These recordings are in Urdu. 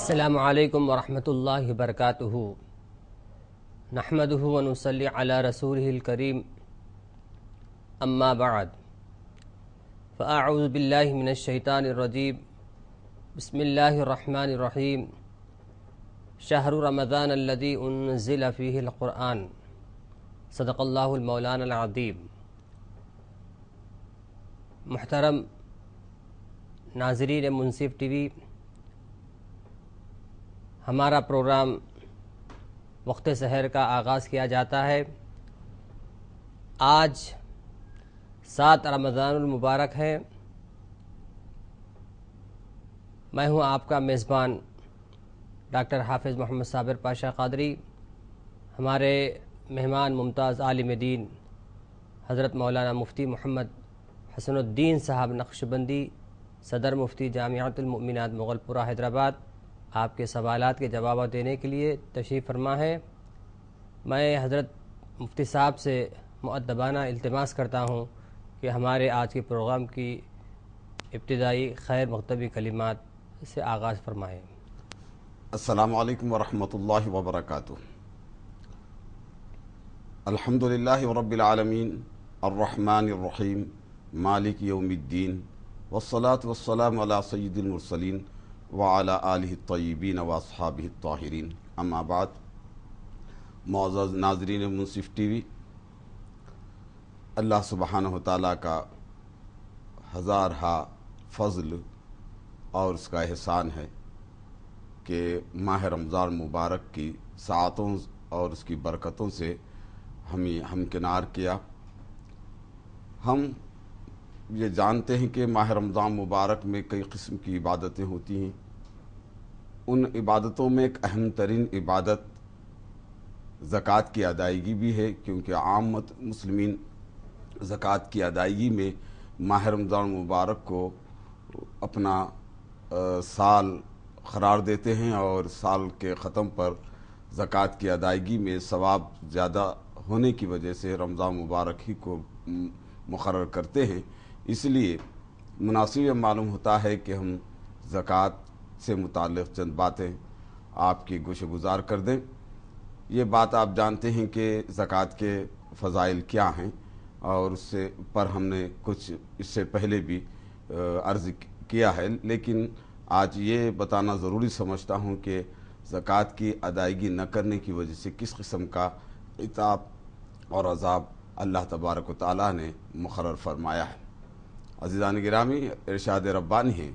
السلام علیکم ورحمۃ اللہ وبرکاتہ نحمدہ ونصلی علی رسولہ الکریم اما بعد فاعوذ باللہ من الشیطان الرجیم بسم اللہ الرحمن الرحیم شہر رمضان الذی انزل فیہ القرآن صدق اللہ المولانا العظیم۔ محترم ناظرین منصف ٹی وی، ہمارا پروگرام وقت سحر کا آغاز کیا جاتا ہے۔ آج 7 رمضان المبارک ہے۔ میں ہوں آپ کا میزبان ڈاکٹر حافظ محمد صابر پاشا قادری۔ ہمارے مہمان ممتاز عالم دین حضرت مولانا مفتی محمد حسن الدین صاحب نقشبندی، صدر مفتی جامعۃ المؤمنات مغل پورہ حیدرآباد، آپ کے سوالات کے جوابات دینے کے لیے تشریف فرما ہے۔ میں حضرت مفتی صاحب سے مؤدبانہ التماس کرتا ہوں کہ ہمارے آج کے پروگرام کی ابتدائی خیر مقتبی کلمات سے آغاز فرمائیں۔ السلام علیکم ورحمۃ اللہ وبرکاتہ۔ الحمد للہ رب العالمین الرحمن الرحیم مالک یوم الدین والصلاة والسلام علی سید المرسلین وعلی آلہ الطیبین واصحابہ الطاہرین، اما بعد۔ معزز ناظرین منصف ٹی وی، اللہ سبحانہ وتعالیٰ کا ہزارہا فضل اور اس کا احسان ہے کہ ماہ رمضان مبارک کی ساعتوں اور اس کی برکتوں سے ہمیں ہمکنار کیا۔ ہم یہ جانتے ہیں کہ ماہ رمضان مبارک میں کئی قسم کی عبادتیں ہوتی ہیں۔ ان عبادتوں میں ایک اہم ترین عبادت زکوٰۃ کی ادائیگی بھی ہے، کیونکہ عامت مسلمین زکوٰۃ کی ادائیگی میں ماہ رمضان مبارک کو اپنا سال قرار دیتے ہیں، اور سال کے ختم پر زکوٰۃ کی ادائیگی میں ثواب زیادہ ہونے کی وجہ سے رمضان مبارک ہی کو مقرر کرتے ہیں۔ اس لیے مناسب یہ معلوم ہوتا ہے کہ ہم زکوٰۃ سے متعلق چند باتیں آپ کی گوش گزار کر دیں۔ یہ بات آپ جانتے ہیں کہ زکوٰۃ کے فضائل کیا ہیں، اور اس سے پر ہم نے کچھ اس سے پہلے بھی عرض کیا ہے، لیکن آج یہ بتانا ضروری سمجھتا ہوں کہ زکوٰۃ کی ادائیگی نہ کرنے کی وجہ سے کس قسم کا عتاب اور عذاب اللہ تبارک و تعالیٰ نے مقرر فرمایا ہے۔ عزیزان گرامی، ارشاد ربانی ہے،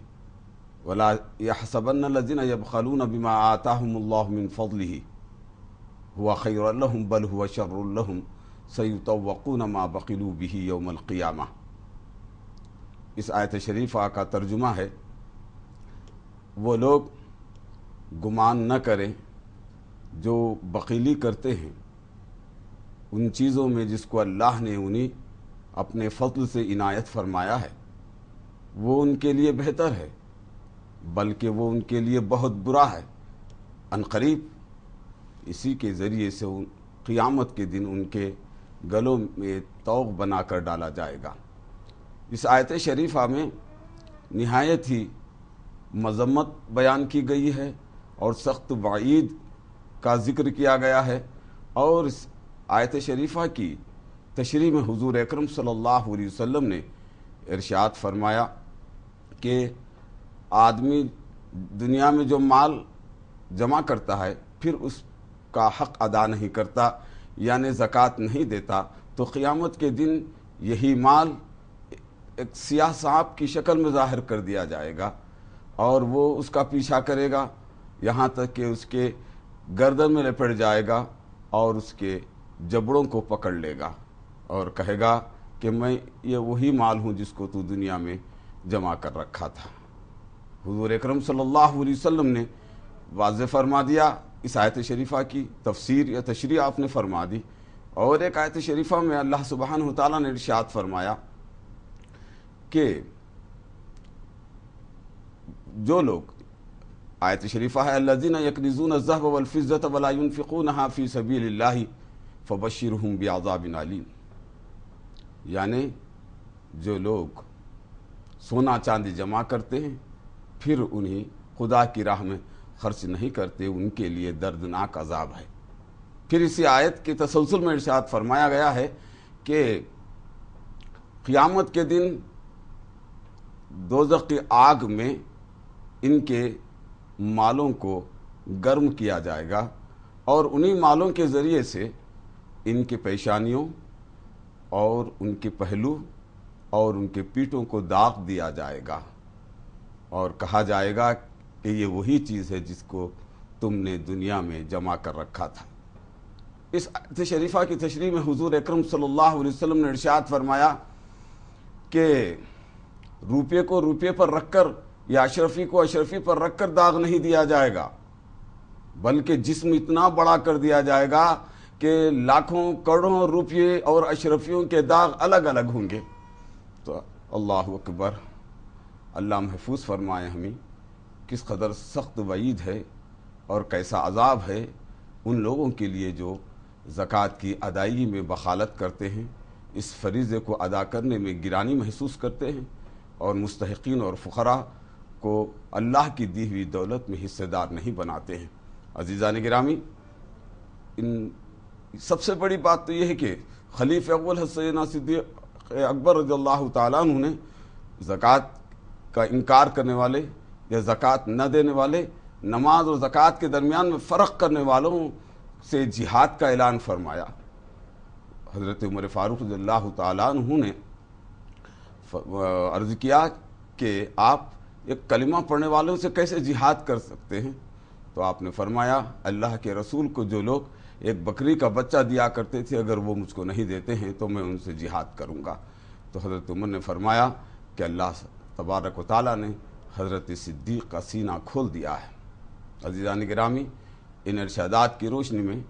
وَلَا يَحْسَبَنَّ الَّذِينَ يَبْخَلُونَ بِمَا آتَاهُمُ اللَّهُ مِنْ فَضْلِهِ هُوَ خَيْرٌ لَهُمْ بَلْ هُوَ شَرٌّ لَهُمْ سَيُطَوَّقُونَ مَا بَخِلُوا بِهِ يَوْمَ الْقِيَامَةِ۔ اس آیت شریفہ کا ترجمہ ہے، وہ لوگ گمان نہ کریں جو بخیلی کرتے ہیں ان چیزوں میں جس کو اللہ نے انہیں اپنے فضل سے عنایت فرمایا ہے، وہ ان کے لیے بہتر ہے، بلکہ وہ ان کے لیے بہت برا ہے۔ عنقریب اسی کے ذریعے سے قیامت کے دن ان کے گلوں میں طوق بنا کر ڈالا جائے گا۔ اس آیت شریفہ میں نہایت ہی مذمت بیان کی گئی ہے اور سخت وعید کا ذکر کیا گیا ہے، اور اس آیت شریفہ کی تشریح میں حضور اکرم صلی اللہ علیہ وسلم نے ارشاد فرمایا کہ آدمی دنیا میں جو مال جمع کرتا ہے پھر اس کا حق ادا نہیں کرتا، یعنی زکوٰۃ نہیں دیتا، تو قیامت کے دن یہی مال ایک سیاہ سانپ کی شکل میں ظاہر کر دیا جائے گا، اور وہ اس کا پیچھا کرے گا یہاں تک کہ اس کے گردن میں لپٹ جائے گا اور اس کے جبڑوں کو پکڑ لے گا اور کہے گا کہ میں یہ وہی مال ہوں جس کو تو دنیا میں جمع کر رکھا تھا۔ حضور اکرم صلی اللہ علیہ وسلم نے واضح فرما دیا، اس آیت شریفہ کی تفسیر یا تشریح آپ نے فرما دی۔ اور ایک آیت شریفہ میں اللہ سبحانہ وتعالیٰ نے ارشاد فرمایا کہ جو لوگ، آیت شریفہ ہے، الذین یکنزون الذهب والفضة ولا ينفقونها فی سبیل اللہ فبشرهم بعذاب علیم، یعنی جو لوگ سونا چاندی جمع کرتے ہیں پھر انہیں خدا کی راہ میں خرچ نہیں کرتے ان کے لیے دردناک عذاب ہے۔ پھر اسی آیت کے تسلسل میں ارشاد فرمایا گیا ہے کہ قیامت کے دن دوزخ کی آگ میں ان کے مالوں کو گرم کیا جائے گا اور انہی مالوں کے ذریعے سے ان کی پیشانیوں اور ان کے پہلو اور ان کے پیٹھوں کو داغ دیا جائے گا اور کہا جائے گا کہ یہ وہی چیز ہے جس کو تم نے دنیا میں جمع کر رکھا تھا۔ اس آیت شریفہ کی تشریح میں حضور اکرم صلی اللہ علیہ وسلم نے ارشاد فرمایا کہ روپے کو روپے پر رکھ کر یا اشرفی کو اشرفی پر رکھ کر داغ نہیں دیا جائے گا، بلکہ جسم اتنا بڑا کر دیا جائے گا کہ لاکھوں کروڑوں روپے اور اشرفیوں کے داغ الگ الگ ہوں گے۔ تو اللہ اکبر، اللہ محفوظ فرمائے ہمیں کس قدر سخت وعید ہے اور کیسا عذاب ہے ان لوگوں کے لیے جو زکوٰۃ کی ادائیگی میں بخالت کرتے ہیں، اس فریضے کو ادا کرنے میں گرانی محسوس کرتے ہیں اور مستحقین اور فقراء کو اللہ کی دی ہوئی دولت میں حصے دار نہیں بناتے ہیں۔ عزیزان گرامی، ان سب سے بڑی بات تو یہ ہے کہ خلیفہ اول حضرت سیدنا صدیق اکبر رضی اللہ تعالیٰ عنہ نے زکوٰۃ کا انکار کرنے والے یا زکوٰۃ نہ دینے والے، نماز اور زکوٰۃ کے درمیان میں فرق کرنے والوں سے جہاد کا اعلان فرمایا۔ حضرت عمر فاروق رضی اللہ تعالیٰ عنہ نے عرض کیا کہ آپ ایک کلمہ پڑھنے والوں سے کیسے جہاد کر سکتے ہیں؟ تو آپ نے فرمایا اللہ کے رسول کو جو لوگ ایک بکری کا بچہ دیا کرتے تھے اگر وہ مجھ کو نہیں دیتے ہیں تو میں ان سے جہاد کروں گا۔ تو حضرت عمر نے فرمایا کہ اللہ تبارک و تعالیٰ نے حضرت صدیق کا سینہ کھول دیا ہے۔ عزیزان گرامی، ان ارشادات کی روشنی میں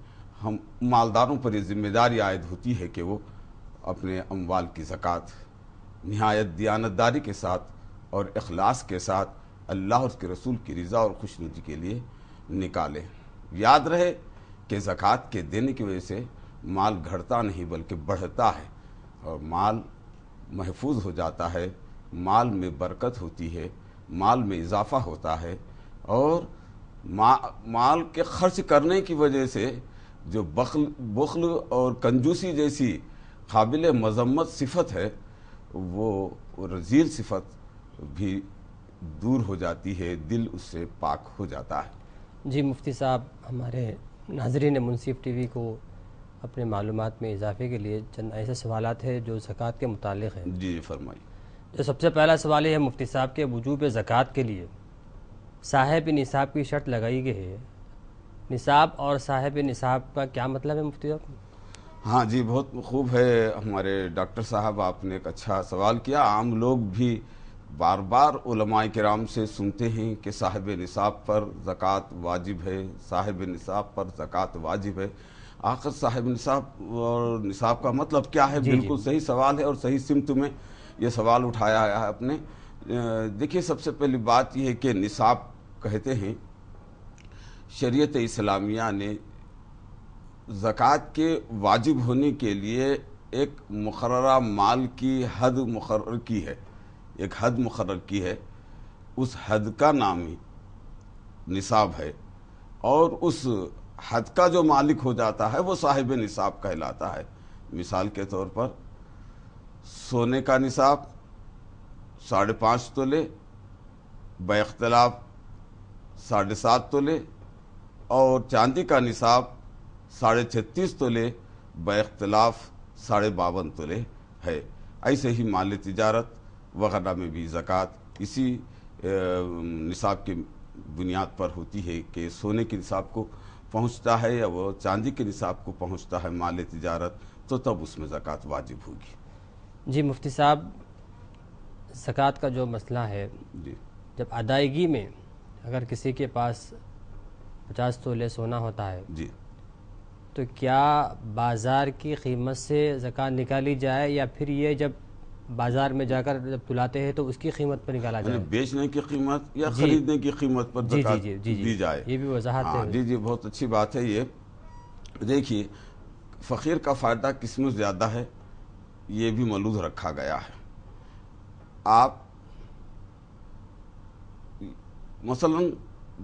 ہم مالداروں پر یہ ذمہ داری عائد ہوتی ہے کہ وہ اپنے اموال کی زکوٰۃ نہایت دیانتداری کے ساتھ اور اخلاص کے ساتھ اللہ اور اس کے رسول کی رضا اور خوشنودی کے لیے نکالیں۔ یاد رہے کہ زکوٰۃ کے دینے کی وجہ سے مال گھٹتا نہیں بلکہ بڑھتا ہے اور مال محفوظ ہو جاتا ہے، مال میں برکت ہوتی ہے، مال میں اضافہ ہوتا ہے اور مال کے خرچ کرنے کی وجہ سے جو بخل اور کنجوسی جیسی قابل مذمت صفت ہے وہ رذیل صفت بھی دور ہو جاتی ہے، دل اس سے پاک ہو جاتا ہے۔ جی مفتی صاحب، ہمارے ناظرین منصف ٹی وی کو اپنے معلومات میں اضافے کے لیے چند ایسے سوالات ہیں جو زکوٰۃ کے متعلق ہیں۔ جی فرمائیے۔ جو سب سے پہلا سوال یہ ہے مفتی صاحب کے وجوب زکوٰۃ کے لیے صاحب نصاب کی شرط لگائی گئی ہے، نصاب اور صاحب نصاب کا کیا مطلب ہے مفتی صاحب؟ ہاں جی، بہت خوب ہے ہمارے ڈاکٹر صاحب، آپ نے ایک اچھا سوال کیا۔ عام لوگ بھی بار بار علماء کرام سے سنتے ہیں کہ صاحب نصاب پر زکوٰۃ واجب ہے، صاحب نصاب پر زکوٰۃ واجب ہے۔ آخر صاحب نصاب اور نصاب کا مطلب کیا ہے؟ بالکل صحیح سوال ہے اور صحیح سمت میں یہ سوال اٹھایا ہے آپ نے۔ دیکھیے، سب سے پہلی بات یہ ہے کہ نصاب کہتے ہیں شریعت اسلامیہ نے زکوٰۃ کے واجب ہونے کے لیے ایک مقررہ مال کی حد مقرر کی ہے، ایک حد مقرر کی ہے، اس حد کا نام ہی نصاب ہے اور اس حد کا جو مالک ہو جاتا ہے وہ صاحب نصاب کہلاتا ہے۔ مثال کے طور پر سونے کا نصاب 5.5 تولے، بے اختلاف 7.5 تولے اور چاندی کا نصاب 36.5 تولے، بے اختلاف 52.5 تولے ہے۔ ایسے ہی مال تجارت وغیرہ میں بھی زکوٰۃ اسی نصاب کی بنیاد پر ہوتی ہے کہ سونے کے نصاب کو پہنچتا ہے یا وہ چاندی کے نصاب کو پہنچتا ہے مال تجارت، تو تب اس میں زکوٰۃ واجب ہوگی۔ جی مفتی صاحب، زکوٰۃ کا جو مسئلہ ہے، جی، جب ادائیگی میں اگر کسی کے پاس 50 تولے سونا ہوتا ہے جی، تو کیا بازار کی قیمت سے زکوٰۃ نکالی جائے یا پھر یہ جب بازار میں جا کر جب تلاتے ہیں تو اس کی قیمت پر نکالا جائے؟ بیچنے کی قیمت یا خریدنے کی قیمت پر زکوٰۃ دی جائے؟ یہ بھی وضاحت ہے۔ جی جی، بہت اچھی بات ہے یہ۔ دیکھیے، فقیر کا فائدہ کس میں زیادہ ہے یہ بھی ملحوظ رکھا گیا ہے۔ آپ مثلا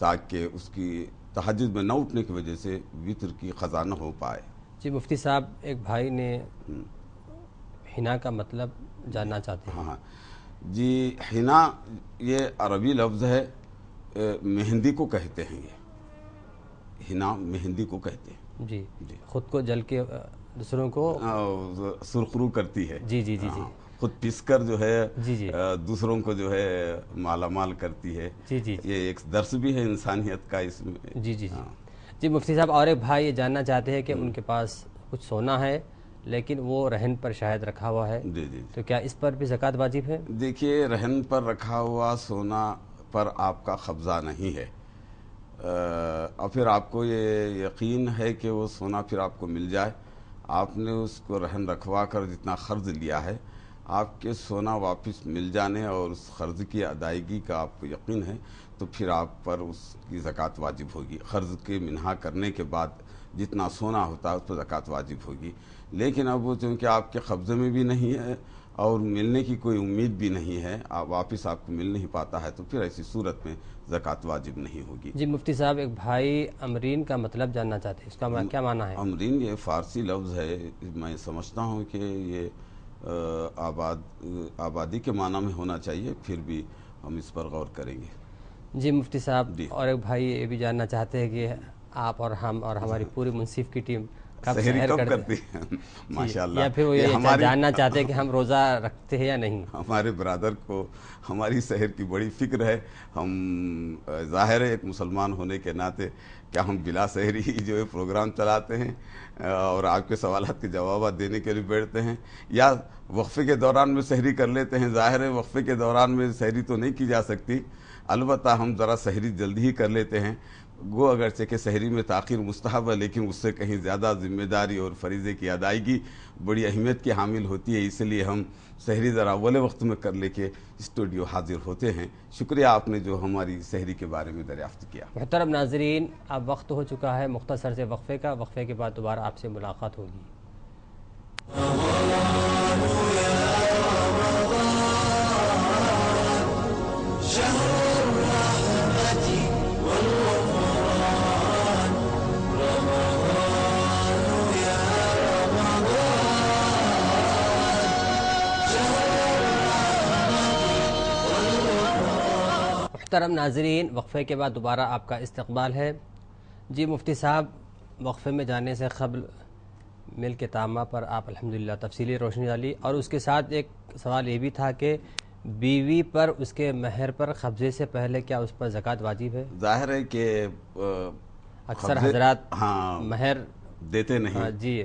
تاکہ اس کی تہجد میں نہ اٹھنے کی وجہ سے وطر کی قضا نہ ہو پائے۔ جی مفتی صاحب، ایک بھائی نے حنا کا مطلب جاننا چاہتے ہیں۔ ہاں جی، حنا یہ عربی لفظ ہے، مہندی کو کہتے ہیں، یہ حنا مہندی کو کہتے ہیں جی جی، خود کو جل کے دوسروں کو سرخرو کرتی ہے، جی جی جی جی خود پس کر جو ہے جی جی دوسروں کو جو ہے مالا مال کرتی ہے۔ جی جی یہ ایک درس بھی ہے انسانیت کا اس میں۔ جی جی جی جی مفتی صاحب، اور ایک بھائی یہ جاننا چاہتے ہیں کہ ان کے پاس کچھ سونا ہے لیکن وہ رہن پر شاید رکھا ہوا ہے، جی جی، تو کیا اس پر بھی زکوٰۃ واجب ہے؟ دیکھیے، رہن پر رکھا ہوا سونا پر آپ کا قبضہ نہیں ہے، اور پھر آپ کو یہ یقین ہے کہ وہ سونا پھر آپ کو مل جائے، آپ نے اس کو رہن رکھوا کر جتنا قرض لیا ہے، آپ کے سونا واپس مل جانے اور اس قرض کی ادائیگی کا آپ کو یقین ہے تو پھر آپ پر اس کی زکوٰۃ واجب ہوگی۔ قرض کے منہا کرنے کے بعد جتنا سونا ہوتا ہے اس پر زکوٰۃ واجب ہوگی، لیکن اب وہ چونکہ آپ کے قبضے میں بھی نہیں ہے اور ملنے کی کوئی امید بھی نہیں ہے، واپس آپ کو مل نہیں پاتا ہے، تو پھر ایسی صورت میں زکوٰۃ واجب نہیں ہوگی۔ جی مفتی صاحب، ایک بھائی امرین کا مطلب جاننا چاہتے ہیں، اس کا کیا معنی ہے؟ امرین یہ فارسی لفظ ہے، میں سمجھتا ہوں کہ یہ آبادی کے معنی میں ہونا چاہیے، پھر بھی ہم اس پر غور کریں گے۔ جی مفتی صاحب، جی، اور ایک بھائی یہ بھی جاننا چاہتے ہیں کہ آپ اور ہم اور ہماری پوری منصف کی ٹیم کب سحری سحر کب کرتے کرتی ہیں؟ ماشاء اللہ، یا پھر وہ یہ جاننا چاہتے ہیں کہ ہم روزہ رکھتے ہیں یا نہیں؟ ہمارے برادر کو ہماری سحر کی بڑی فکر ہے۔ ہم ظاہر ہے ایک مسلمان ہونے کے ناطے کیا ہم بلا سحری جو ہے پروگرام چلاتے ہیں اور آپ کے سوالات کے جوابات دینے کے لیے بیٹھتے ہیں، یا وقفے کے دوران میں سحری کر لیتے ہیں۔ ظاہر ہے وقفے کے دوران میں سحری تو نہیں کی جا سکتی، البتہ ہم ذرا سحری جلدی ہی کر لیتے ہیں، گو اگرچہ کہ سحری میں تاخیر مستحب ہے، لیکن اس سے کہیں زیادہ ذمہ داری اور فریضے کی ادائیگی بڑی اہمیت کی حامل ہوتی ہے، اس لیے ہم سحری ذرا اول وقت میں کر لے کے اسٹوڈیو حاضر ہوتے ہیں۔ شکریہ آپ نے جو ہماری سحری کے بارے میں دریافت کیا۔ محترم ناظرین، اب وقت ہو چکا ہے مختصر سے وقفے کا، وقفے کے بعد دوبارہ آپ سے ملاقات ہوگی۔ محترم ناظرین، وقفے کے بعد دوبارہ آپ کا استقبال ہے۔ جی مفتی صاحب، وقفے میں جانے سے قبل مل کے تامہ پر آپ الحمدللہ تفصیلی روشنی ڈالی، اور اس کے ساتھ ایک سوال یہ بھی تھا کہ بیوی پر اس کے مہر پر قبضے سے پہلے کیا اس پر زکوٰۃ واجب ہے؟ ظاہر ہے کہ اکثر حضرات مہر دیتے نہیں، جی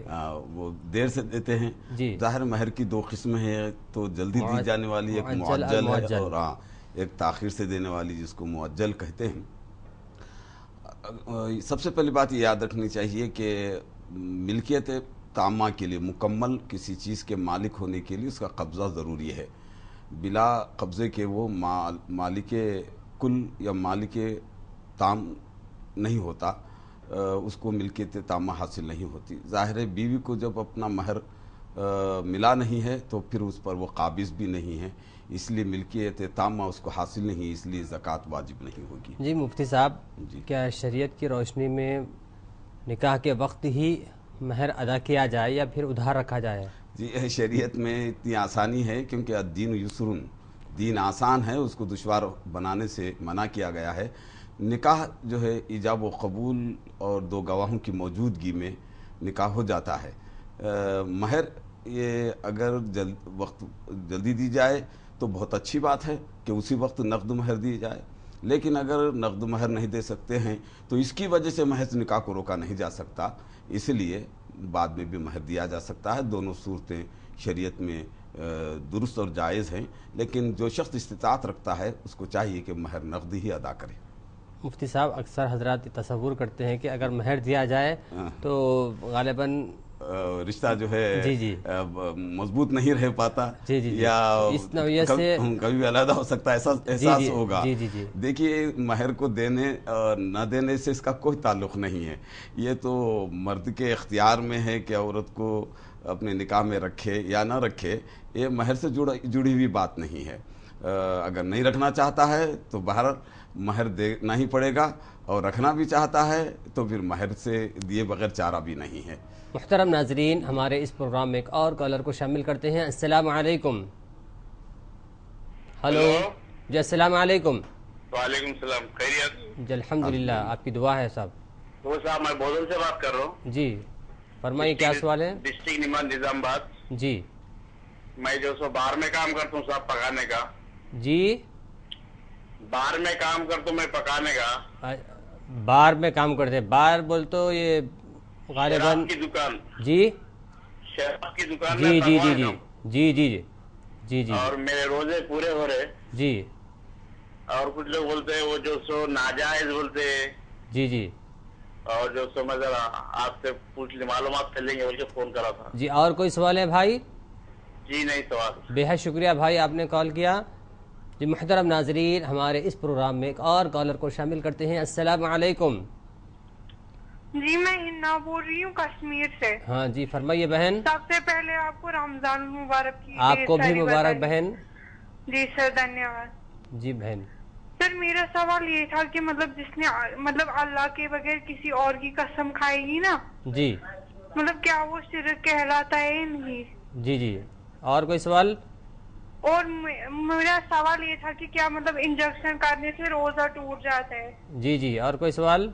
وہ دیر سے دیتے ہیں۔ جی، ظاہر مہر کی دو قسمیں ہیں، تو جلدی دی جانے والی ایک معجل ہے اور ایک تاخیر سے دینے والی جس کو معجل کہتے ہیں۔ سب سے پہلی بات یہ یاد رکھنی چاہیے کہ ملکیت تامہ کے لیے، مکمل کسی چیز کے مالک ہونے کے لیے اس کا قبضہ ضروری ہے، بلا قبضے کے وہ مالک کل یا مالک تام نہیں ہوتا، اس کو ملکیت تامہ حاصل نہیں ہوتی۔ ظاہر ہے بیوی کو جب اپنا مہر ملا نہیں ہے تو پھر اس پر وہ قابض بھی نہیں ہے، اس لیے ملکیت تامہ اس کو حاصل نہیں، اس لیے زکوٰۃ واجب نہیں ہوگی۔ جی مفتی صاحب، جی، کیا شریعت کی روشنی میں نکاح کے وقت ہی مہر ادا کیا جائے یا پھر ادھار رکھا جائے؟ جی، شریعت میں اتنی آسانی ہے کیونکہ الدین یسرن، دین آسان ہے، اس کو دشوار بنانے سے منع کیا گیا ہے۔ نکاح جو ہے ایجاب و قبول اور دو گواہوں کی موجودگی میں نکاح ہو جاتا ہے۔ مہر یہ اگر جلدی دی جائے تو بہت اچھی بات ہے کہ اسی وقت نقد مہر دی جائے، لیکن اگر نقد مہر نہیں دے سکتے ہیں تو اس کی وجہ سے محض نکاح کو روکا نہیں جا سکتا، اس لیے بعد میں بھی مہر دیا جا سکتا ہے۔ دونوں صورتیں شریعت میں درست اور جائز ہیں، لیکن جو شخص استطاعت رکھتا ہے اس کو چاہیے کہ مہر نقد ہی ادا کرے۔ مفتی صاحب، اکثر حضرات تصور کرتے ہیں کہ اگر مہر دیا جائے تو غالباً رشتہ جو ہے جی جی مضبوط نہیں رہ پاتا، جی جی یا اس نوعیت سے کبھی بھی علیحدہ ہو سکتا ہے، احساس ہوگا۔ جی جی جی دیکھیے، مہر کو دینے اور نہ دینے سے اس کا کوئی تعلق نہیں ہے، یہ تو مرد کے اختیار میں ہے کہ عورت کو اپنے نکاح میں رکھے یا نہ رکھے، یہ مہر سے جڑی ہوئی بات نہیں ہے۔ اگر نہیں رکھنا چاہتا ہے تو باہر مہر دینا ہی پڑے گا، اور رکھنا بھی چاہتا ہے تو پھر مہر سے دیے بغیر چارہ بھی نہیں ہے۔ محترم ناظرین، ہمارے اس پروگرام میں ایک اور کالر کو شامل کرتے ہیں۔ السلام علیکم۔ ہلو جی، السلام علیکم۔ وعلیکم السلام، خیریت؟ جی الحمدللہ، آپ کی دعا ہے صاحب۔ وہ صاحب میں بودل سے بات کر رہا ہوں، جی فرمائیے، کیا سوال ہے؟ ڈسٹرکٹ نظام آباد۔ جی میں جو سو باہر میں کام کرتا ہوں صاحب، پکانے کا۔ جی باہر میں کام کرتا ہوں میں پکانے کا۔ بار میں کام کرتے ہیں؟ بار بول تو یہ غالباً شراب کی دکان، جی شراب کی دکان جی میں جی جی پکوانا جی ہوں۔ جی جی جی جی جی اور میرے روزے پورے ہو رہے، جی اور کچھ لوگ بولتے ہیں وہ جو سو ناجائز بولتے ہیں، جی جی اور جو سو میں ذرا آپ سے پوچھ لیں، معلومات کر لیں گے بول کے فون کرا تھا۔ جی، اور کوئی سوال ہے بھائی؟ جی نہیں سوال۔ بے حد شکریہ بھائی، آپ نے کال کیا۔ جی محترم ناظرین، ہمارے اس پروگرام میں ایک اور کالر کو شامل کرتے ہیں۔ السلام علیکم۔ جی میں ہنا بول رہی ہوں کشمیر سے۔ ہاں جی فرمائیے بہن۔ سب سے پہلے آپ کو رمضان المبارک کی آپ کو بھی ساری مبارک بدائی۔ بہن۔ جی سر، دھنیہ واد۔ جی بہن۔ سر میرا سوال یہ تھا کہ مطلب جس نے مطلب اللہ کے بغیر کسی اور کی قسم کھائے گی نا، جی مطلب کیا وہ شرک کہلاتا ہے یا نہیں؟ جی جی، اور کوئی سوال؟ اور میرا سوال یہ تھا کہ کیا مطلب انجیکشن کرنے سے روزہ ٹوٹ جاتا ہے؟ جی جی، اور کوئی سوال؟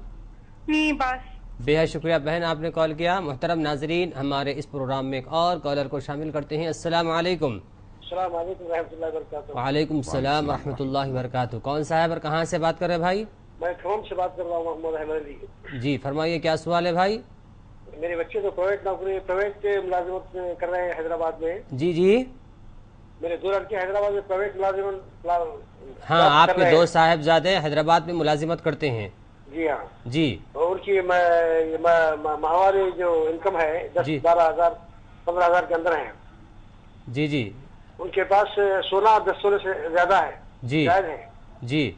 نہیں بس۔ بے حد شکریہ بہن، آپ نے کال کیا۔ محترم ناظرین، ہمارے اس پروگرام میں ایک اور کالر کو شامل کرتے ہیں۔ السلام علیکم۔ السلام علیکم ورحمۃ اللہ وبرکاتہ۔ وعلیکم السلام ورحمۃ اللہ وبرکاتہ۔ کون صاحب اور کہاں سے بات کر رہے ہیں بھائی؟ میں کھوم سے بات کر رہا ہوں، محمد احمد علی۔ جی فرمائیے، کیا سوال ہے بھائی؟ میرے بچے تو پرائیویٹ نوکری، پرائیویٹ ملازمت کر رہے ہیں حیدرآباد میں۔ جی جی میرے دو لڑکے حیدرآباد میں پرائیویٹ ملازمت۔ ہاں، آپ کے دو صاحبزادے حیدرآباد میں ملازمت کرتے ہیں؟ جی ہاں جی اور ان کی ماہواری جو انکم ہے 10-12,000 15,000 کے اندر ہے۔ جی جی ان کے پاس سونا 10 تولے سے زیادہ ہے، جی جائز ہے۔ جی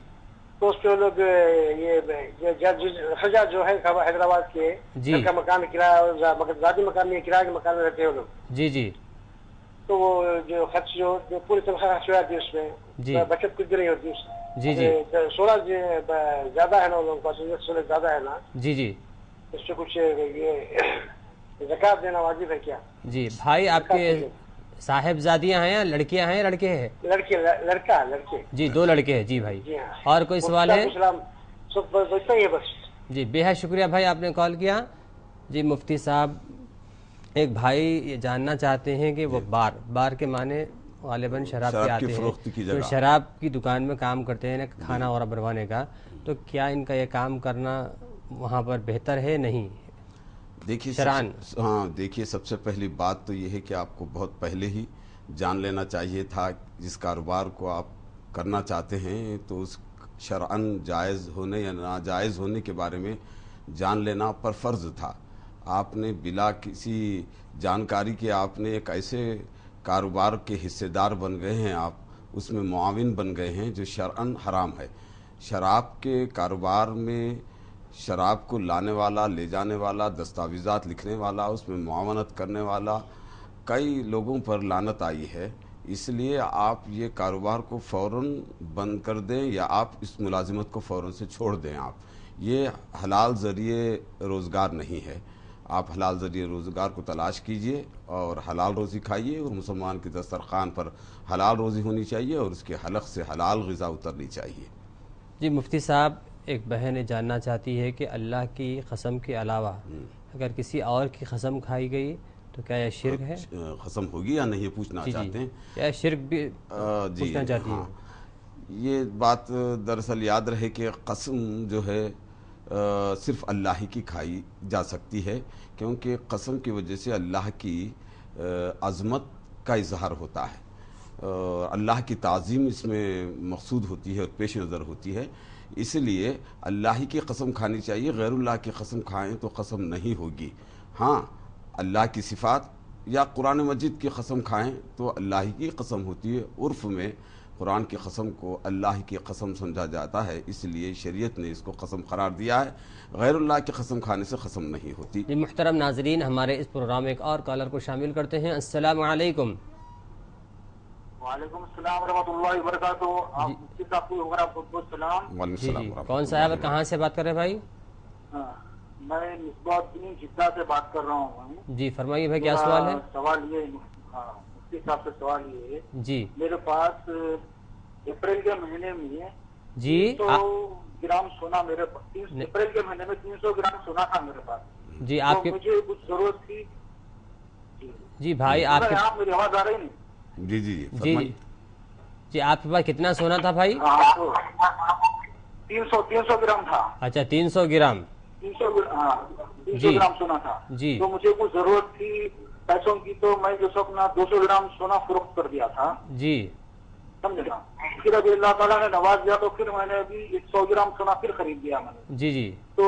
تو اس پہ لوگ یہ خرچہ جو ہے حیدرآباد کے جی کا مکان کرایہ، ذاتی مکان نہیں، کرایہ کے مکان میں رہتے ہیں وہ لوگ۔ جی جی تو وہ جو خرچ جو پوری تنخواہ خرچ ہو جاتی ہے اس میں، جی بچت کچھ بھی نہیں ہوتی اس میں۔ جی جی سولہ زیادہ ہے نا ان لوگوں کے پاس، سولہ زیادہ ہے نا، جی جی اس پہ کچھ یہ زکوٰۃ دینا واجب ہے کیا؟ جی بھائی، آپ کے صاحبزادیاں ہیں یا لڑکیاں ہیں یا لڑکے ہیں؟ لڑکے جی، دو لڑکے ہیں۔ جی بھائی، جی ہاں۔ اور کوئی سوال ہے؟ اسلام سب اتنا ہی ہے بس۔ جی بے حد شکریہ بھائی، آپ نے کال کیا۔ جی مفتی صاحب، ایک بھائی یہ جاننا چاہتے ہیں کہ وہ بار کے معنی غالباً شراب کے آتے ہیں، تو شراب کی دکان میں کام کرتے ہیں کھانا اور بنوانے کا، تو کیا ان کا یہ کام کرنا وہاں پر بہتر ہے نہیں؟ دیکھیے شرعاً ہاں، دیکھیے سب سے پہلی بات تو یہ ہے کہ آپ کو بہت پہلے ہی جان لینا چاہیے تھا، جس کاروبار کو آپ کرنا چاہتے ہیں تو اس شرعاً جائز ہونے یا ناجائز ہونے کے بارے میں جان لینا پر فرض تھا۔ آپ نے بلا کسی جانکاری کے آپ نے ایک ایسے کاروبار کے حصے دار بن گئے ہیں، آپ اس میں معاون بن گئے ہیں جو شرعاً حرام ہے۔ شراب کے کاروبار میں شراب کو لانے والا، لے جانے والا، دستاویزات لکھنے والا، اس میں معاونت کرنے والا کئی لوگوں پر لعنت آئی ہے۔ اس لیے آپ یہ کاروبار کو فوراً بند کر دیں یا آپ اس ملازمت کو فوراً سے چھوڑ دیں۔ آپ یہ حلال ذریعے روزگار نہیں ہے۔ آپ حلال ذریعے روزگار کو تلاش کیجئے اور حلال روزی کھائیے، اور مسلمان کی دسترخوان پر حلال روزی ہونی چاہیے اور اس کے حلق سے حلال غذا اترنی چاہیے۔ جی مفتی صاحب، ایک بہن یہ جاننا چاہتی ہے کہ اللہ کی قسم کے علاوہ اگر کسی اور کی قسم کھائی گئی تو کیا یہ شرک ہے؟ قسم ہوگی یا نہیں پوچھنا چاہتے ہیں؟ کیا شرک بھی پوچھنا چاہتی ہیں؟ یہ بات دراصل یاد رہے کہ قسم جو ہے صرف اللہ ہی کی کھائی جا سکتی ہے، کیونکہ قسم کی وجہ سے اللہ کی عظمت کا اظہار ہوتا ہے، اللہ کی تعظیم اس میں مقصود ہوتی ہے اور پیش نظر ہوتی ہے۔ اس لیے اللہ ہی کی قسم کھانی چاہیے، غیر اللہ کی قسم کھائیں تو قسم نہیں ہوگی۔ ہاں، اللہ کی صفات یا قرآن مجید کی قسم کھائیں تو اللہ ہی کی قسم ہوتی ہے۔ عرف میں قرآن کی قسم کو اللہ کی قسم سمجھا جاتا ہے، اس لیے شریعت نے اس کو قسم قرار دیا ہے۔ غیر اللہ کی قسم کھانے سے قسم نہیں ہوتی۔ جی محترم ناظرین، ہمارے اس پروگرام میں ایک اور کالر کو شامل کرتے ہیں۔ السلام علیکم۔ وعلیکم السلام ورحمۃ اللہ وبرکاتہ. آپ مفتی صاحب کو ہمارا بہت بہت سلام. وعلیکم جی السلام جی ورحمۃ کون اللہ صاحب اور کہاں سے بات کر رہے ہیں بھائی؟ میں مصباح الدین جدہ سے بات کر رہا ہوں. جی فرمائیے بھائی کیا سوال ہے؟ سوال یہ مفتی صاحب سے سوال یہ ہے جی میرے پاس اپریل کے مہینے میں جی 300 گرام سونا میرے پاس اپریل کے مہینے میں 300 گرام سونا تھا میرے پاس. جی آپ تو مجھے کچھ ضرورت تھی. جی بھائی آپ کے میری آواز آ رہی نہیں؟ جی جی جی فرمائیے. جی آپ کے پاس کتنا سونا تھا بھائی؟ 300 گرام تھا. اچھا 300 گرام. 300 گرام سونا تھا. جی تو مجھے کچھ ضرورت تھی پیسوں کی تو میں جو اپنا 200 گرام سونا فروخت کر دیا تھا. جی سمجھ گا. پھر ابھی اللہ تعالیٰ نے نواز دیا تو پھر میں نے ابھی 100 گرام سونا پھر خرید لیا میں نے. جی جی تو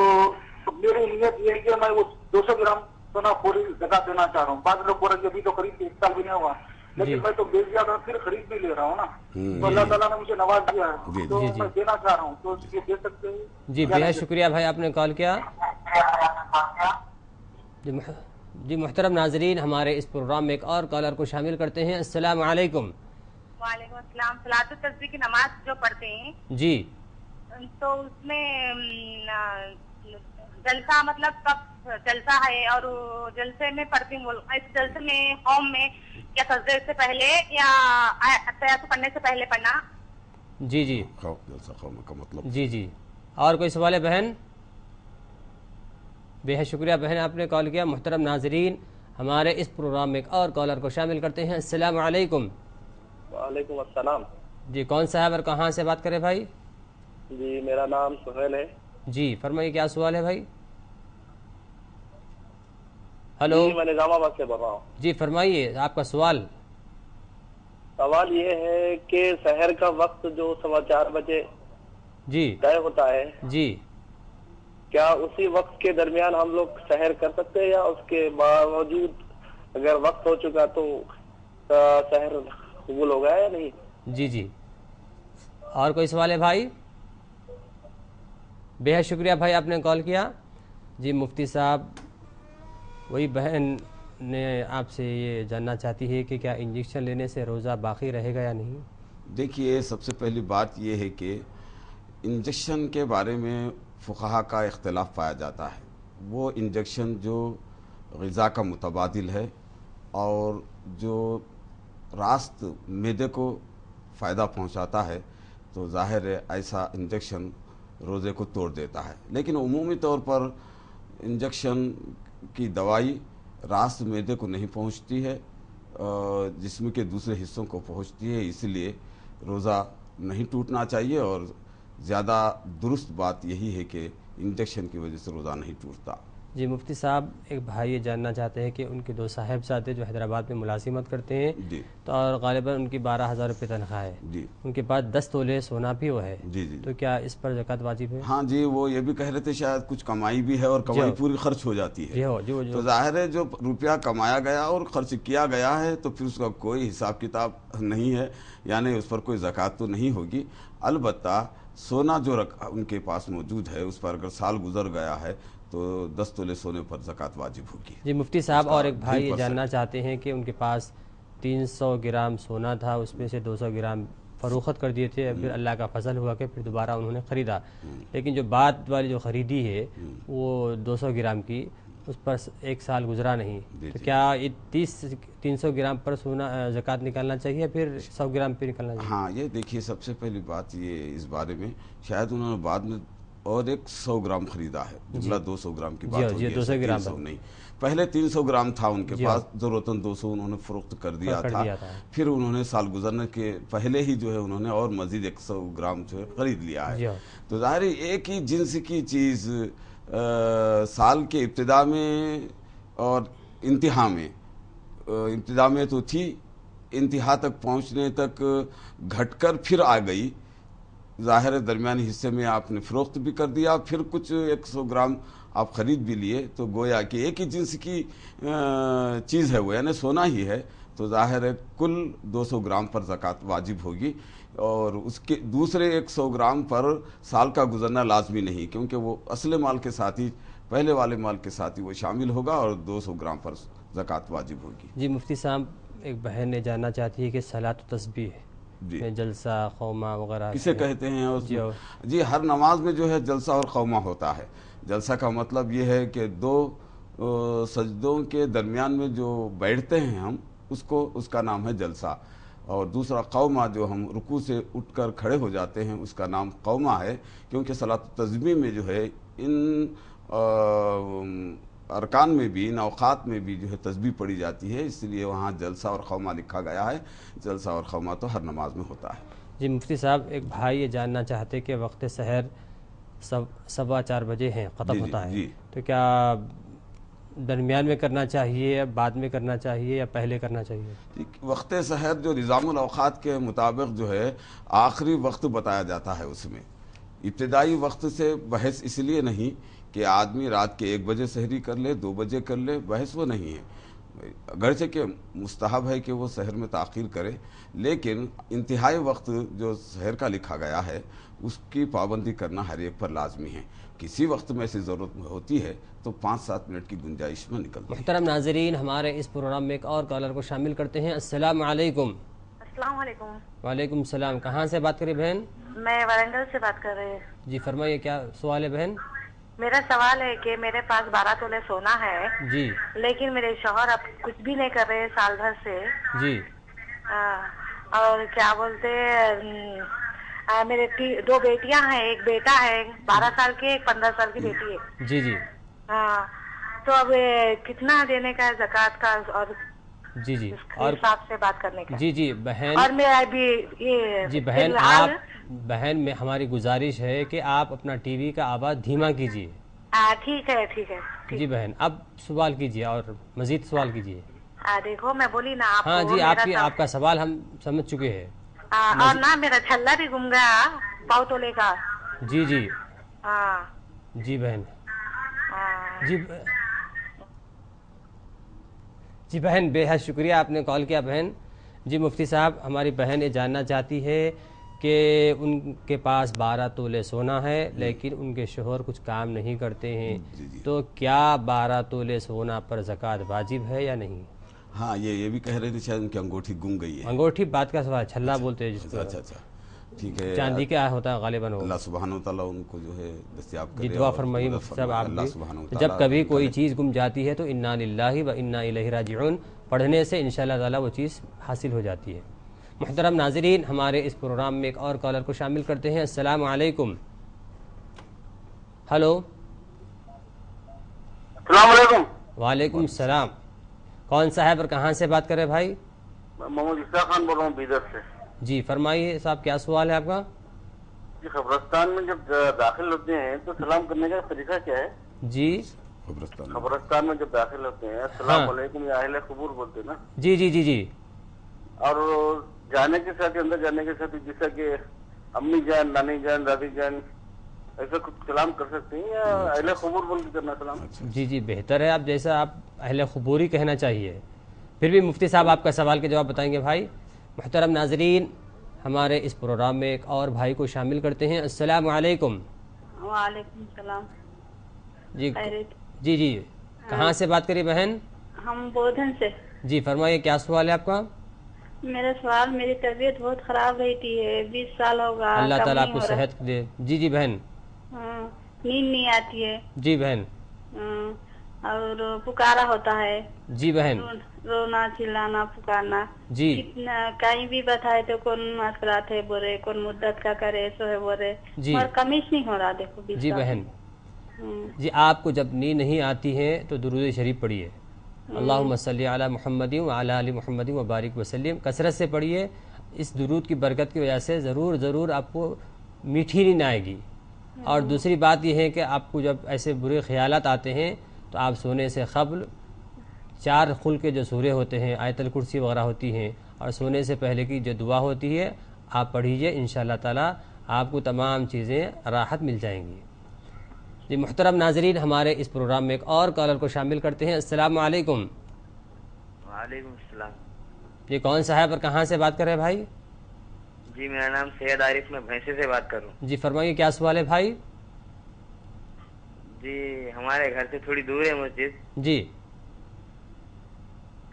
میری نیت یہ ہے کہ میں وہ 200 گرام سونا پوری زکات دینا چاہ رہا ہوں. بعض لوگ بول رہے کہ ابھی تو خرید کے 1 سال بھی نہیں ہوا لیکن میں تو بیچ دیا تھا پھر خرید بھی لے رہا ہوں نا. تو اللہ تعالیٰ نے مجھے نواز دیا ہے تو میں دینا چاہ رہا ہوں. تو اس کے دے سکتے ہیں؟ جی بہت شکریہ بھائی آپ نے کال کیا. جی محترم ناظرین ہمارے اس پروگرام میں ایک اور کالر کو شامل کرتے ہیں. السلام علیکم. وعلیکم السلام. صلاۃ التسبیح کی نماز جو پڑھتے ہیں جی تو اس میں جلسہ مطلب کب جلسہ ہے اور جلسے میں پڑھتی ہوں اس جلسے میں قوم میں یا سجدے سے پہلے یا تیاتو پڑھنے سے پہلے پڑھنا؟ جی جی جلسہ قوم کا مطلب. جی جی اور کوئی سوال ہے بہن؟ بے حد شکریہ بہن آپ نے کال کیا. محترم ناظرین ہمارے اس پروگرام میں ایک اور کالر کو شامل کرتے ہیں. السلام علیکم. وعلیکم السلام. جی کون صاحب اور کہاں سے بات کرے بھائی؟ جی میرا نام سہیل ہے. جی فرمائیے کیا سوال ہے بھائی؟ ہلو میں نظام آباد سے بول رہا ہوں. جی فرمائیے آپ کا سوال. سوال یہ ہے کہ سحر کا وقت جو 4:15 بجے جی طے ہوتا ہے جی کیا اسی وقت کے درمیان ہم لوگ سحر کر سکتے ہیں یا اس کے باوجود اگر وقت ہو چکا تو سحر قبول ہوگا یا نہیں؟ جی جی اور کوئی سوال ہے بھائی؟ بے حد شکریہ بھائی آپ نے کال کیا. جی مفتی صاحب وہی بہن نے آپ سے یہ جاننا چاہتی ہے کہ کیا انجیکشن لینے سے روزہ باقی رہے گا یا نہیں؟ دیکھیے سب سے پہلی بات یہ ہے کہ انجیکشن کے بارے میں فقہا کا اختلاف پایا جاتا ہے. وہ انجیکشن جو غذا کا متبادل ہے اور جو راست معدے کو فائدہ پہنچاتا ہے تو ظاہر ہے ایسا انجیکشن روزے کو توڑ دیتا ہے. لیکن عمومی طور پر انجیکشن کی دوائی راست معدے کو نہیں پہنچتی ہے، جسم کے دوسرے حصوں کو پہنچتی ہے. اس لیے روزہ نہیں ٹوٹنا چاہیے اور زیادہ درست بات یہی ہے کہ انجیکشن کی وجہ سے روزہ نہیں ٹوٹتا. جی مفتی صاحب ایک بھائی یہ جاننا چاہتے ہیں کہ ان کے 2 صاحبزادے جو حیدرآباد میں ملازمت کرتے ہیں جی تو اور غالباً ان کی 12,000 روپے تنخواہ ہے. جی ان کے پاس 10 تولے سونا بھی وہ ہے. جی جی تو کیا اس پر زکوٰۃ واجب ہے؟ ہاں جی وہ یہ بھی کہہ رہے تھے شاید کچھ کمائی بھی ہے اور کمائی پوری خرچ ہو جاتی ہے. تو ظاہر ہے جو روپیہ کمایا گیا اور خرچ کیا گیا ہے تو پھر اس کا کوئی حساب کتاب نہیں ہے، یعنی اس پر کوئی زکوٰۃ تو نہیں ہوگی. البتہ سونا جو ان کے پاس موجود ہے اس پر اگر سال گزر گیا ہے تو 10 تولے سونے پر زکوٰۃ واجب ہوگی. جی مفتی صاحب اور ایک بھائی یہ جاننا چاہتے ہیں کہ ان کے پاس 300 گرام سونا تھا، اس میں سے 200 گرام فروخت کر دیے تھے، پھر اللہ کا فضل ہوا کہ پھر دوبارہ انہوں نے خریدا، لیکن جو بعد والی جو خریدی ہے وہ 200 گرام کی اس پر 1 سال گزرا نہیں. تو کیا 300 گرام پر سونا زکوٰۃ نکالنا چاہیے پھر 100 گرام پہ نکالنا چاہیے؟ ہاں یہ دیکھیے سب سے پہلی بات یہ اس بارے میں شاید انہوں نے بعد میں اور 100 گرام خریدا ہے، جملہ 200 گرام کی بات ہوگی، 200 گرام نہیں. پہلے 300 گرام تھا ان کے پاس، ضرورتاً 200 انہوں نے فروخت کر دیا تھا. پھر انہوں نے سال گزرنے کے پہلے ہی جو ہے انہوں نے اور مزید 100 گرام جو ہے خرید لیا ہے. تو ظاہر ایک ہی جنس کی چیز سال کے ابتدا میں اور انتہا میں، ابتدا میں تو تھی، انتہا تک پہنچنے تک گھٹ کر پھر آ گئی. ظاہر درمیانی حصے میں آپ نے فروخت بھی کر دیا، پھر کچھ 100 گرام آپ خرید بھی لیے، تو گویا کہ ایک ہی جنس کی چیز ہے وہ، یعنی سونا ہی ہے. تو ظاہر ہے کل 200 گرام پر زکوٰۃ واجب ہوگی اور اس کے دوسرے 100 گرام پر سال کا گزرنا لازمی نہیں، کیونکہ وہ اصل مال کے ساتھ ہی، پہلے والے مال کے ساتھ ہی وہ شامل ہوگا اور 200 گرام پر زکوٰۃ واجب ہوگی. جی مفتی صاحب ایک بہن نے جاننا چاہتی ہے کہ صلاۃ و تسبیح جی میں جلسہ قومہ وغیرہ کسے کہتے ہیں؟ جی جی ہر نماز میں جو ہے جلسہ اور قومہ ہوتا ہے. جلسہ کا مطلب یہ ہے کہ دو سجدوں کے درمیان میں جو بیٹھتے ہیں ہم اس کا نام ہے جلسہ. اور دوسرا قومہ جو ہم رکوع سے اٹھ کر کھڑے ہو جاتے ہیں اس کا نام قومہ ہے. کیونکہ صلاۃ التسبیح میں جو ہے ان ارکان میں بھی ان اوقات میں بھی جو ہے تسبیح پڑھی جاتی ہے، اس لیے وہاں جلسہ اور قومہ لکھا گیا ہے. جلسہ اور قومہ تو ہر نماز میں ہوتا ہے. جی مفتی صاحب، ایک بھائی یہ جاننا چاہتے کہ وقت سحر 4:15 بجے ہیں ختم ہوتا ہے، جی تو کیا درمیان میں کرنا چاہیے یا بعد میں کرنا چاہیے یا پہلے کرنا چاہیے؟ وقت سحر جو نظام الاوقات کے مطابق جو ہے آخری وقت بتایا جاتا ہے. اس میں ابتدائی وقت سے بحث اس لیے نہیں کہ آدمی رات کے 1 بجے سحری کر لے، 2 بجے کر لے، بحث وہ نہیں ہے. اگرچہ کہ مستحب ہے کہ وہ سحر میں تاخیر کرے، لیکن انتہائی وقت جو سحر کا لکھا گیا ہے اس کی پابندی کرنا ہر ایک پر لازمی ہے. کسی وقت میں ایسی ضرورت ہوتی ہے تو 5-7 منٹ کی گنجائش میں نکلتی ہے. محترم ناظرین، ہمارے اس پروگرام میں ایک اور کالر کو شامل کرتے ہیں. السلام علیکم. السلام علیکم. وعلیکم السلام. کہاں سے بات کری بہن؟ میں وارنگل سے بات کر رہی ہوں. جی فرمائیے، کیا سوال ہے بہن؟ میرا سوال ہے کہ میرے پاس 12 تولے سونا ہے جی لیکن میرے شوہر اب کچھ بھی نہیں کر رہے سال بھر سے. جی اور کیا بولتے میرے 2 بیٹیاں ہیں، ایک بیٹا ہے 12 سال کی، ایک 15 سال کی بیٹی ہے. جی جی ہاں تو اب کتنا دینے کا ہے زکوٰۃ کا اور جی جی اور حساب سے بات کرنے کا؟ جی جی بہن، اور میرا ابھی یہ جی بہن آپ بہن میں ہماری گزارش ہے کہ آپ اپنا ٹی وی کا آواز دھیما کیجیے. ٹھیک ہے ٹھیک ہے. جی بہن اب سوال کیجیے اور مزید سوال کیجیے. دیکھو میں بولی نا آپ ہاں جی، آپ کا سوال ہم سمجھ چکے ہیں. اور نا میرا چھلا بھی گم گیا 1.5 تولے کا. جی جی ہاں جی بہن. جی بہن بے حد شکریہ آپ نے کال کیا بہن. جی مفتی صاحب، ہماری بہن یہ جاننا چاہتی ہے کہ ان کے پاس 12 تولے سونا ہے لیکن ان کے شوہر کچھ کام نہیں کرتے ہیں، تو کیا 12 تولے سونا پر زکوٰۃ واجب ہے یا نہیں؟ ہاں یہ بھی کہہ رہے تھے شاید ان کی انگوٹھی گم گئی ہے. انگوٹھی بات کا سوال، چھلا بولتے ہیں جس کو. اچھا ٹھیک ہے. چاندی کا ہوتا ہے غالباً. اللہ سبحانہ وتعالیٰ ان کو جو ہے دستیاب کرے. جی دعا فرمائیے مفتی صاحب آپ بھی. جب کبھی کوئی چیز گم جاتی ہے تو انا للہ و انا الیہ راجعون پڑھنے سے انشاءاللہ تعالیٰ وہ چیز حاصل ہو جاتی ہے. محترم ناظرین، ہمارے اس پروگرام میں ایک اور کالر کو شامل کرتے ہیں. السلام علیکم. ہلو. السلام علیکم. وعلیکم السلام. کون صاحب اور کہاں سے بات کر رہے بھائی؟ محمد اسحاق خان بول رہا ہوں بیدر سے. جی فرمائیے صاحب، کیا سوال ہے آپ کا؟ جی قبرستان میں جب داخل ہوتے ہیں تو سلام کرنے کا طریقہ کیا ہے؟ جی قبرستان میں جب داخل ہوتے ہیں السلام علیکم یا اہل قبور بولتے ہیں نا. جی جی جی جی. اور جانے کے ساتھ اندر جانے کے ساتھ جیسا کہ امی جان، نانی جان، دادی جان ایسا کچھ سلام کر سکتے ہیں یا اہل قبور بول کے کرنا سلام؟ جی جی بہتر ہے، آپ جیسا آپ اہل قبور ہی کہنا چاہیے. پھر بھی مفتی صاحب آپ کا سوال کے جواب بتائیں گے بھائی. محترم ناظرین، ہمارے اس پروگرام میں ایک اور بھائی کو شامل کرتے ہیں. السلام علیکم. وعلیکم السلام. جی جی جی کہاں سے بات کری بہن؟ ہم بودھن سے. جی فرمائیے، کیا سوال ہے آپ کا؟ میرا سوال، میری طبیعت بہت خراب رہتی ہے، 20 سال ہوگا. اللہ تعالیٰ آپ کو صحت دے. جی جی بہن. نیند نہیں آتی ہے. جی بہن. اور پکارا ہوتا ہے. جی بہن. رونا، چلانا، پکارنا. جی کہیں بھی بتائے تو کون مسکرات ہے بولے، کون مدت کا کرے سو ہے بولے. جی اور کمیش نہیں ہو رہا دیکھو. جی بہن. جی آپ کو جب نیند نہیں آتی ہے تو درود شریف پڑھیے. اللہم صلی علی محمد وعلی آل محمد وبارک وسلم. کثرت سے پڑھیے. اس درود کی برکت کی وجہ سے ضرور آپ کو میٹھی نیند آئے گی. اور دوسری بات یہ ہے کہ آپ کو جب ایسے برے خیالات آتے ہیں تو آپ سونے سے قبل 4 خل کے جو سورے ہوتے ہیں، آیت الکرسی وغیرہ ہوتی ہیں، اور سونے سے پہلے کی جو دعا ہوتی ہے آپ پڑھیے. انشاءاللہ تعالی آپ کو تمام چیزیں راحت مل جائیں گی. جی محترم ناظرین، ہمارے اس پروگرام میں ایک اور کالر کو شامل کرتے ہیں. السلام علیکم. وعلیکم السلام. جی کون صاحب اور کہاں سے بات کر رہے ہیں بھائی؟ جی میرا نام سید عارف، میں بھینسے سے بات کر رہا ہوں. جی فرمائیے، کیا سوال ہے بھائی؟ جی ہمارے گھر سے تھوڑی دور ہے مسجد. جی.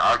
8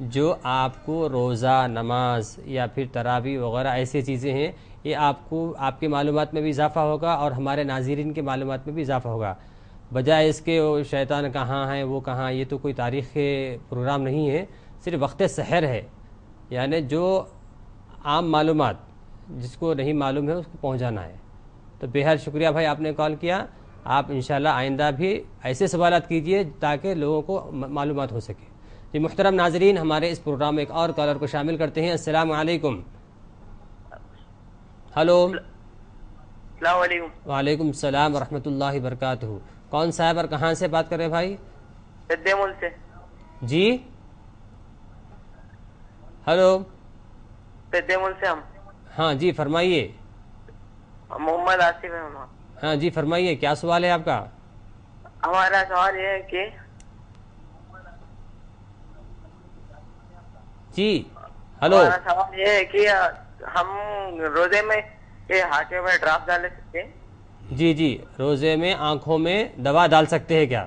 جو آپ کو روزہ، نماز یا پھر تراویح وغیرہ ایسی چیزیں ہیں، یہ آپ کو آپ کی معلومات میں بھی اضافہ ہوگا اور ہمارے ناظرین کے معلومات میں بھی اضافہ ہوگا، بجائے اس کے وہ شیطان کہاں ہے وہ کہاں. یہ تو کوئی تاریخ پروگرام نہیں ہے، صرف وقت سحر ہے، یعنی جو عام معلومات جس کو نہیں معلوم ہے اس کو پہنچانا ہے. تو بہت شکریہ بھائی آپ نے کال کیا. آپ انشاءاللہ آئندہ بھی ایسے سوالات کیجئے تاکہ لوگوں کو معلومات ہو سکے. جی محترم ناظرین، ہمارے اس پروگرام میں ایک اور کالر کو شامل کرتے ہیں. السلام علیکم. ہلو. السلام علیکم. وعلیکم السلام ورحمۃ اللہ وبرکاتہ. کون صاحب اور کہاں سے بات کر رہے ہیں بھائی؟ دیمول سے. جی ہلو. دیمول سے ہم. ہاں جی فرمائیے. محمد آصف ہے. ہاں جی فرمائیے، کیا سوال ہے آپ کا؟ ہمارا سوال یہ ہے کہ جی ہلو. ہمارا سوال یہ ہے کہ ہم روزے میں ہاتھوں میں ڈراپ ڈال سکتے ہیں؟ جی روزے میں آنکھوں میں دوا ڈال سکتے ہیں کیا؟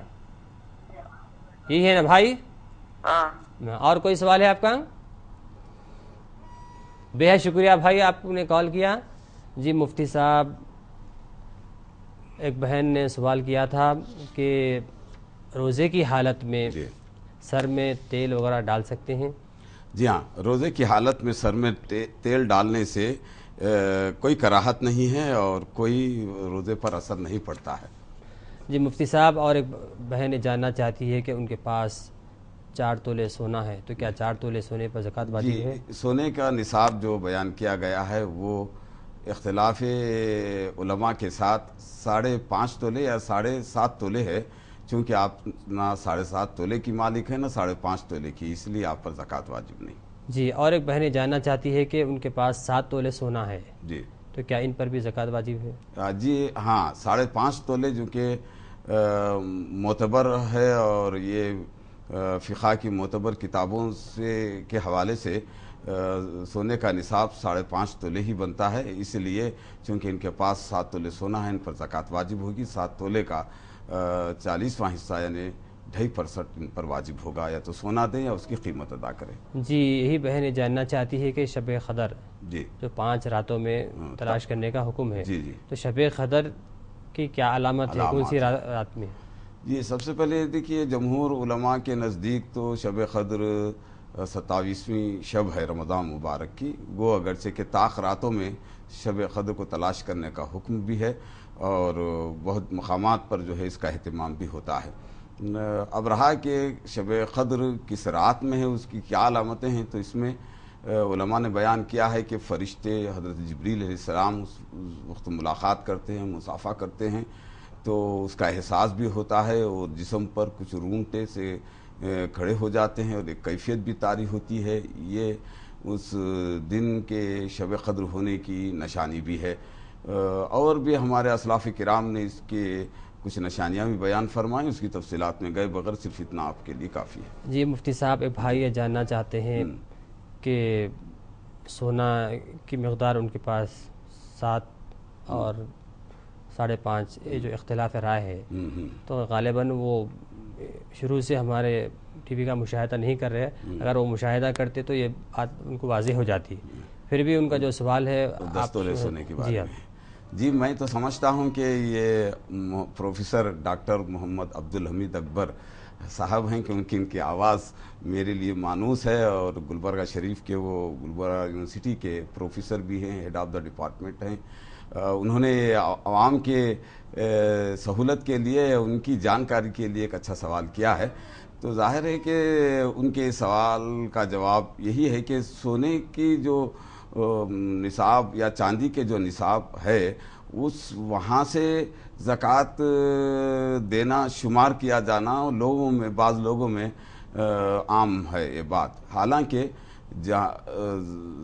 یہی ہے نا بھائی؟ ہاں. اور کوئی سوال ہے آپ کا؟ بہت شکریہ بھائی آپ نے کال کیا. جی مفتی صاحب، ایک بہن نے سوال کیا تھا کہ روزے کی حالت میں سر میں تیل وغیرہ ڈال سکتے ہیں؟ جی ہاں، روزے کی حالت میں سر میں تیل ڈالنے سے کوئی کراہت نہیں ہے اور کوئی روزے پر اثر نہیں پڑتا ہے. جی مفتی صاحب، اور ایک بہن یہ جاننا چاہتی ہے کہ ان کے پاس 4 تولے سونا ہے، تو کیا 4 تولے سونے پر زکوٰۃ واجب ہے؟ سونے کا نصاب جو بیان کیا گیا ہے وہ اختلاف علماء کے ساتھ 5.5 تولے یا 7.5 تولے ہے، چونکہ آپ نہ 7.5 تولے کی مالک ہیں نہ 5.5 تولے کی، اس لیے آپ پر زکوٰۃ واجب نہیں. جی، اور ایک بہن جاننا چاہتی ہے کہ ان کے پاس 7 تولے سونا ہے، جی تو کیا ان پر بھی زکوٰۃ واجب ہے؟ جی ہاں، 5.5 تولے جو کہ معتبر ہے اور یہ فقہ کی معتبر کتابوں سے کے حوالے سے سونے کا نصاب 5.5 تولے ہی بنتا ہے. اس لیے چونکہ ان کے پاس 7 تولے سونا ہے، ان پر زکوٰۃ واجب ہوگی. 7 تولے کا 40واں حصہ یعنی 2.5% ان پر واجب ہوگا، یا تو سونا دیں یا اس کی قیمت ادا کریں. جی یہی بہن یہ جاننا چاہتی ہے کہ شب قدر جو 5 راتوں میں تلاش کرنے کا حکم ہے، تو شب قدر کی کیا علامت ہے، کون سی رات میں؟ جی سب سے پہلے دیکھیے، جمہور علماء کے نزدیک تو شب قدر 27ویں شب ہے رمضان مبارک کی. وہ اگرچہ کہ طاق راتوں میں شب قدر کو تلاش کرنے کا حکم بھی ہے اور بہت مقامات پر جو ہے اس کا اہتمام بھی ہوتا ہے. اب رہا کہ شب قدر کس رات میں ہے، اس کی کیا علامتیں ہیں، تو اس میں علماء نے بیان کیا ہے کہ فرشتے حضرت جبریل علیہ السلام اس وقت ملاقات کرتے ہیں، مصافحہ کرتے ہیں، تو اس کا احساس بھی ہوتا ہے اور جسم پر کچھ رونگٹے سے کھڑے ہو جاتے ہیں اور ایک کیفیت بھی طاری ہوتی ہے. یہ اس دن کے شب قدر ہونے کی نشانی بھی ہے. اور بھی ہمارے اسلاف کرام نے اس کے کچھ نشانیاں بھی بیان فرمائیں، اس کی تفصیلات میں گئے بغیر صرف اتنا آپ کے لیے کافی ہے. جی مفتی صاحب، ایک بھائی یہ جاننا چاہتے ہیں کہ سونا کی مقدار ان کے پاس 7 اور 5.5 یہ جو اختلاف رائے ہے، تو غالباً وہ شروع سے ہمارے ٹی وی کا مشاہدہ نہیں کر رہے. اگر وہ مشاہدہ کرتے تو یہ بات ان کو واضح ہو جاتی. پھر بھی ان کا جو سوال ہے 10 تولے سونے کے بارے میں. جی میں تو سمجھتا ہوں کہ یہ پروفیسر ڈاکٹر محمد عبدالحمید اکبر صاحب ہیں، کیونکہ ان کی آواز میرے لیے مانوس ہے اور گلبرگہ شریف کے وہ گلبرگہ یونیورسٹی کے پروفیسر بھی ہیں، ہیڈ آف دا ڈپارٹمنٹ ہیں. انہوں نے عوام کے سہولت کے لیے، ان کی جانکاری کے لیے ایک اچھا سوال کیا ہے. تو ظاہر ہے کہ ان کے سوال کا جواب یہی ہے کہ سونے کی جو نصاب یا چاندی کے جو نصاب ہے، اس وہاں سے زکوٰۃ دینا، شمار کیا جانا لوگوں میں، بعض لوگوں میں عام ہے یہ بات. حالانکہ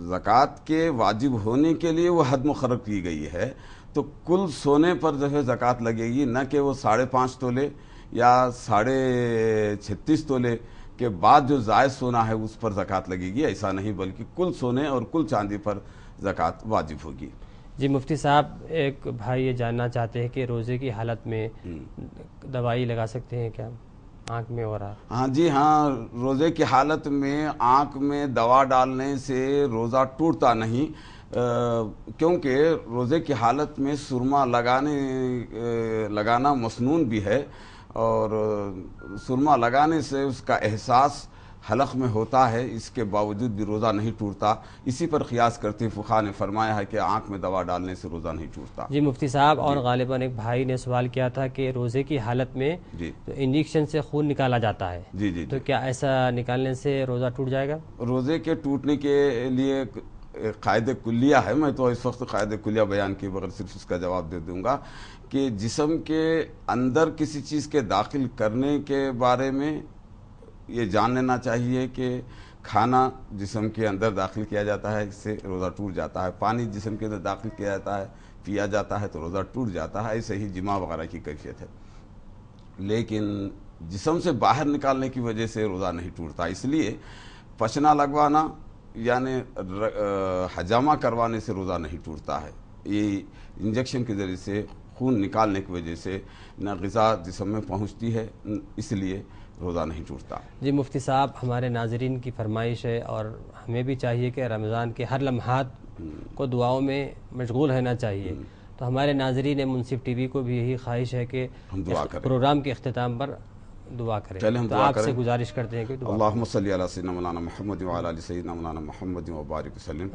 زکوٰۃ کے واجب ہونے کے لیے وہ حد مقرر کی گئی ہے، تو کل سونے پر جو ہے زکوٰۃ لگے گی، نہ کہ وہ 5.5 تولے یا 36.5 تولے کے بعد جو زائد سونا ہے اس پر زکوٰۃ لگے گی. ایسا نہیں، بلکہ کل سونے اور کل چاندی پر زکوٰۃ واجب ہوگی. جی مفتی صاحب، ایک بھائی یہ جاننا چاہتے ہیں کہ روزے کی حالت میں دوائی لگا سکتے ہیں کیا؟ آنکھ میں ہو رہا. ہاں جی ہاں، روزے کی حالت میں آنکھ میں دوا ڈالنے سے روزہ ٹوٹتا نہیں، کیونکہ روزے کی حالت میں سرما لگانا مسنون بھی ہے، اور سرما لگانے سے اس کا احساس حلق میں ہوتا ہے، اس کے باوجود بھی روزہ نہیں ٹوٹتا. اسی پر قیاس کرتے فقہا نے فرمایا ہے کہ آنکھ میں دوا ڈالنے سے روزہ نہیں ٹوٹتا. جی مفتی صاحب، اور غالباً ایک بھائی نے سوال کیا تھا کہ روزے کی حالت میں انجیکشن سے خون نکالا جاتا ہے، جی تو کیا ایسا نکالنے سے روزہ ٹوٹ جائے گا؟ روزے کے ٹوٹنے کے لیے قاعدہ کلیہ ہے، میں تو اس وقت قاعدہ کلیہ بیان کیے بغیر صرف اس کا جواب دے دوں گا کہ جسم کے اندر کسی چیز کے داخل کرنے کے بارے میں یہ جان لینا چاہیے کہ کھانا جسم کے اندر داخل کیا جاتا ہے، اس سے روزہ ٹوٹ جاتا ہے. پانی جسم کے اندر داخل کیا جاتا ہے، پیا جاتا ہے تو روزہ ٹوٹ جاتا ہے. ایسے ہی جماع وغیرہ کی کیفیت ہے، لیکن جسم سے باہر نکالنے کی وجہ سے روزہ نہیں ٹوٹتا. اس لیے پچنا لگوانا یعنی حجامہ کروانے سے روزہ نہیں ٹوٹتا ہے. یہ انجیکشن کے ذریعے سے خون نکالنے کی وجہ سے نہ غذا جسم میں پہنچتی ہے، اس لیے روزہ نہیں ٹوٹتا. جی مفتی صاحب، ہمارے ناظرین کی فرمائش ہے اور ہمیں بھی چاہیے کہ رمضان کے ہر لمحات کو دعاؤں میں مشغول رہنا چاہیے، تو ہمارے ناظرین منصف ٹی وی کو بھی یہی خواہش ہے کہ پروگرام کے اختتام پر دعا کریں. چلیں ہم تو دعا آپ کریں. سے گزارش کرتے ہیں کہ اللہم صلی علی سیدنا مولانا محمد وعلی آل سیدنا مولانا محمد وبارک وسلم.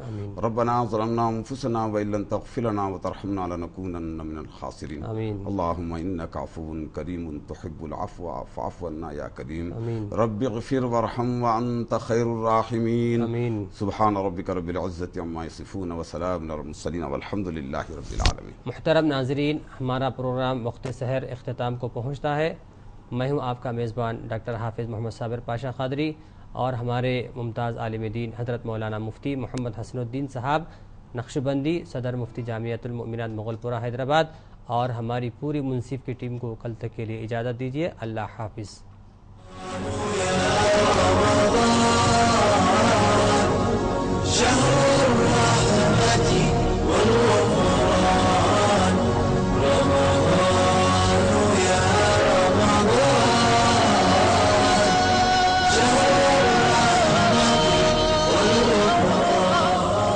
ربنا ظلمنا انفسنا وان لم تغفر لنا وترحمنا لنكونن من الخاسرین. اللہم انک عفو کریم تحب العفو فاعف عنا یا کریم. رب اغفر وارحم وانت خیر الراحمین. سبحان ربک رب العزۃ عما یصفون وسلام علی المرسلین والحمد للہ رب العالمین. محترم ناظرین، ہمارا پروگرام وقت سحر اختتام کو پہنچتا ہے. میں ہوں آپ کا میزبان ڈاکٹر حافظ محمد صابر پاشا قادری، اور ہمارے ممتاز عالم دین حضرت مولانا مفتی محمد حسن الدین صاحب نقشبندی، صدر مفتی جامعۃ المؤمنات مغل پورہ حیدرآباد، اور ہماری پوری منصف کی ٹیم کو کل تک کے لیے اجازت دیجیے. اللہ حافظ.